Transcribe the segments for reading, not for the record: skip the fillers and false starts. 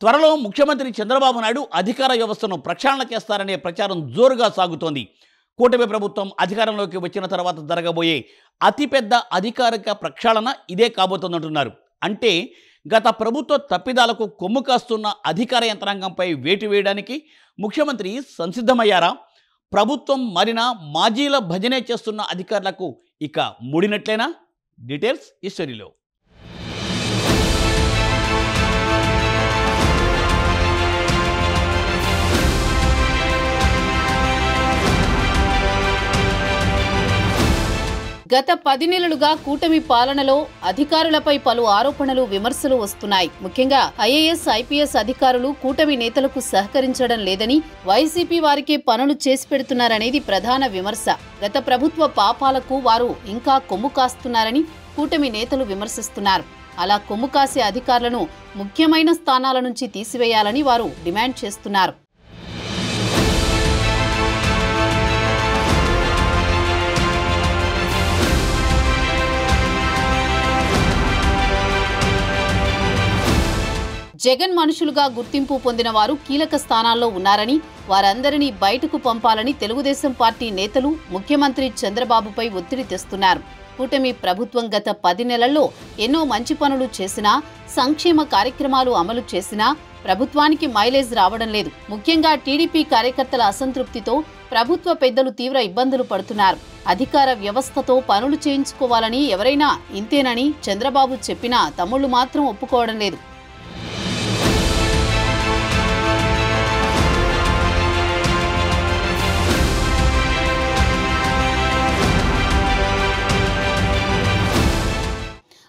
త్వరలో ముఖ్యమంత్రి చంద్రబాబు నాయుడు అధికార వ్యవస్థను ప్రక్షాళన చేస్తారనే ప్రచారం జోరుగా సాగుతోంది. కూటమి ప్రభుత్వం అధికారంలోకి వచ్చిన తర్వాత జరగబోయే అతిపెద్ద అధికారిక ప్రక్షాళన ఇదే కాబోతోందంటున్నారు. అంటే గత ప్రభుత్వ తప్పిదాలకు కొమ్ము కాస్తున్న అధికార యంత్రాంగంపై వేటు వేయడానికి ముఖ్యమంత్రి సంసిద్ధమయ్యారా? ప్రభుత్వం మారినా మాజీల భజనే చేస్తున్న అధికారులకు ఇక ముడినట్లేనా? డీటెయిల్స్ ఈ స్టోరీలో. గత 10 నెలలుగా కూటమి పాలనలో అధికారులపై పలు ఆరోపణలు విమర్శలు వస్తున్నాయి. ముఖ్యంగా ఐఏఎస్ ఐపీఎస్ అధికారులు కూటమి నేతలకు సహకరించడం లేదని, వైసీపీ వారికే పనులు చేసి పెడుతున్నారనేది ప్రధాన విమర్శ. గత ప్రభుత్వ పాపాలకు వారు ఇంకా కొమ్ము కాస్తున్నారని కూటమి నేతలు విమర్శిస్తున్నారు. అలా కొమ్ము కాసే అధికారులను ముఖ్యమైన స్థానాల నుంచి తీసివేయాలని వారు డిమాండ్ చేస్తున్నారు. జగన్ మనుషులుగా గుర్తింపు పొందిన వారు కీలక స్థానాల్లో ఉన్నారని, వారందరినీ బయటకు పంపాలని తెలుగుదేశం పార్టీ నేతలు ముఖ్యమంత్రి చంద్రబాబుపై ఒత్తిడి తెస్తున్నారు. కూటమి ప్రభుత్వం గత 10 నెలల్లో ఎన్నో మంచి పనులు చేసినా, సంక్షేమ కార్యక్రమాలు అమలు చేసినా ప్రభుత్వానికి మైలేజ్ రావడం లేదు. ముఖ్యంగా టీడీపీ కార్యకర్తల అసంతృప్తితో ప్రభుత్వ పెద్దలు తీవ్ర ఇబ్బందులు పడుతున్నారు. అధికార వ్యవస్థతో పనులు చేయించుకోవాలని ఎవరైనా ఇంతేనని చంద్రబాబు చెప్పినా తమ్ముళ్లు మాత్రం ఒప్పుకోవడం లేదు.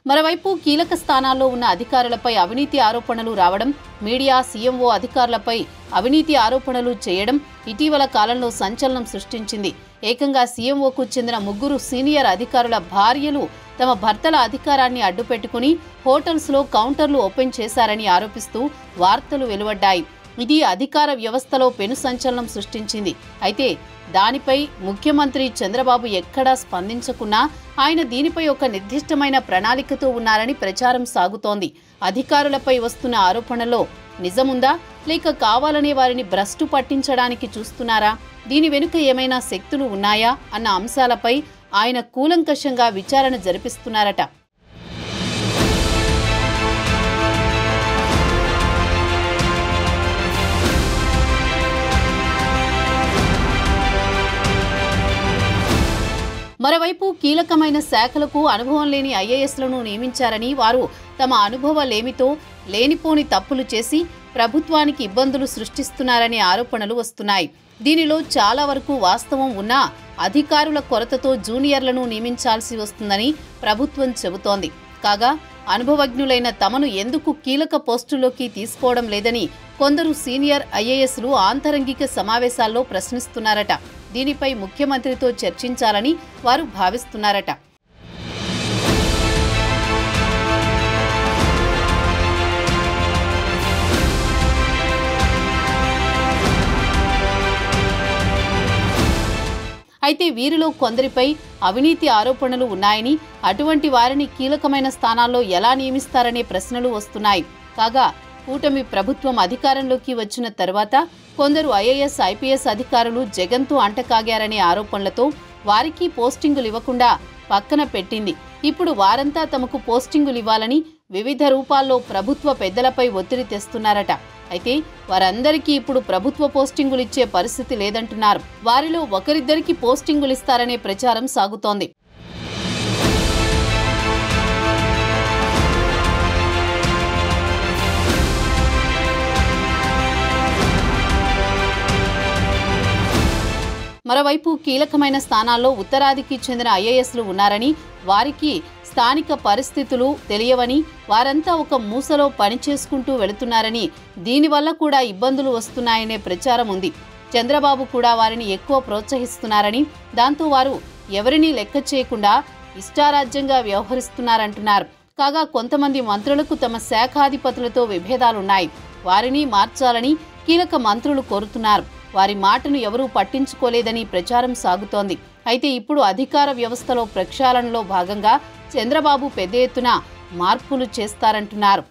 మరోవైపు కీలక స్థానాల్లో ఉన్న అధికారులపై అవినీతి ఆరోపణలు రావడం, మీడియా, సీఎంఓ అధికారులపై అవినీతి ఆరోపణలు చేయడం ఇటీవల కాలంలో సంచలనం సృష్టించింది. ఏకంగా సీఎంఓకు చెందిన 3 సీనియర్ అధికారుల భార్యలు తమ భర్తల అధికారాన్ని అడ్డుపెట్టుకుని హోటల్స్లో కౌంటర్లు ఓపెన్ చేశారని ఆరోపిస్తూ వార్తలు వెలువడ్డాయి. ఇది అధికార వ్యవస్థలో పెను సంచలనం సృష్టించింది. అయితే దానిపై ముఖ్యమంత్రి చంద్రబాబు ఎక్కడా స్పందించకున్నా ఆయన దీనిపై ఒక నిర్దిష్టమైన ప్రణాళికతో ఉన్నారని ప్రచారం సాగుతోంది. అధికారులపై వస్తున్న ఆరోపణలో నిజముందా, లేక కావాలనే వారిని భ్రష్టు పట్టించడానికి చూస్తున్నారా, దీని వెనుక ఏమైనా శక్తులు ఉన్నాయా అన్న అంశాలపై ఆయన కూలంకషంగా విచారణ జరిపిస్తున్నారట. మరోవైపు కీలకమైన శాఖలకు అనుభవం లేని ఐఏఎస్లను నియమించారని, వారు తమ అనుభవాలేమితో లేనిపోని తప్పులు చేసి ప్రభుత్వానికి ఇబ్బందులు సృష్టిస్తున్నారనే ఆరోపణలు వస్తున్నాయి. దీనిలో చాలా వరకు వాస్తవం ఉన్నా అధికారుల కొరతతో జూనియర్లను నియమించాల్సి వస్తుందని ప్రభుత్వం చెబుతోంది. కాగా అనుభవజ్ఞులైన తమను ఎందుకు కీలక పోస్టుల్లోకి తీసుకోవడం లేదని కొందరు సీనియర్ ఐఏఎస్లు ఆంతరంగిక సమావేశాల్లో ప్రశ్నిస్తున్నారట. దీనిపై ముఖ్యమంత్రితో చర్చించాలని వారు భావిస్తున్నారట. అయితే వీరిలో కొందరిపై అవినీతి ఆరోపణలు ఉన్నాయని, అటువంటి వారిని కీలకమైన స్థానాల్లో ఎలా నియమిస్తారనే ప్రశ్నలు వస్తున్నాయి. కాగా కూటమి ప్రభుత్వం అధికారంలోకి వచ్చిన తర్వాత కొందరు ఐఏఎస్ ఐపీఎస్ అధికారులు జగన్తో అంటకాగారనే ఆరోపణలతో వారికి పోస్టింగులు ఇవ్వకుండా పక్కన పెట్టింది. ఇప్పుడు వారంతా తమకు పోస్టింగులు ఇవ్వాలని వివిధ రూపాల్లో ప్రభుత్వ పెద్దలపై ఒత్తిడి తెస్తున్నారట. అయితే వారందరికీ ఇప్పుడు ప్రభుత్వ పోస్టింగులు ఇచ్చే పరిస్థితి లేదంటున్నారు. వారిలో ఒకరిద్దరికి పోస్టింగులు ఇస్తారనే ప్రచారం సాగుతోంది. మరోవైపు కీలకమైన స్థానాల్లో ఉత్తరాదికి చెందిన ఐఏఎస్లు ఉన్నారని, వారికి స్థానిక పరిస్థితులు తెలియవని, వారంతా ఒక మూసలో పనిచేసుకుంటూ వెళుతున్నారని, దీనివల్ల కూడా ఇబ్బందులు వస్తున్నాయనే ప్రచారం ఉంది. చంద్రబాబు కూడా వారిని ఎక్కువ ప్రోత్సహిస్తున్నారని, దాంతో వారు ఎవరినీ లెక్క చేయకుండా ఇష్టారాజ్యంగా వ్యవహరిస్తున్నారంటున్నారు. కాగా కొంతమంది మంత్రులకు తమ శాఖాధిపతులతో విభేదాలున్నాయి. వారిని మార్చాలని కీలక మంత్రులు కోరుతున్నారు. వారి మాటను ఎవరూ పట్టించుకోలేదని ప్రచారం సాగుతోంది. అయితే ఇప్పుడు అధికార వ్యవస్థలో ప్రక్షాళనలో భాగంగా చంద్రబాబు పెద్ద ఎత్తున మార్పులు చేస్తారంటున్నారు.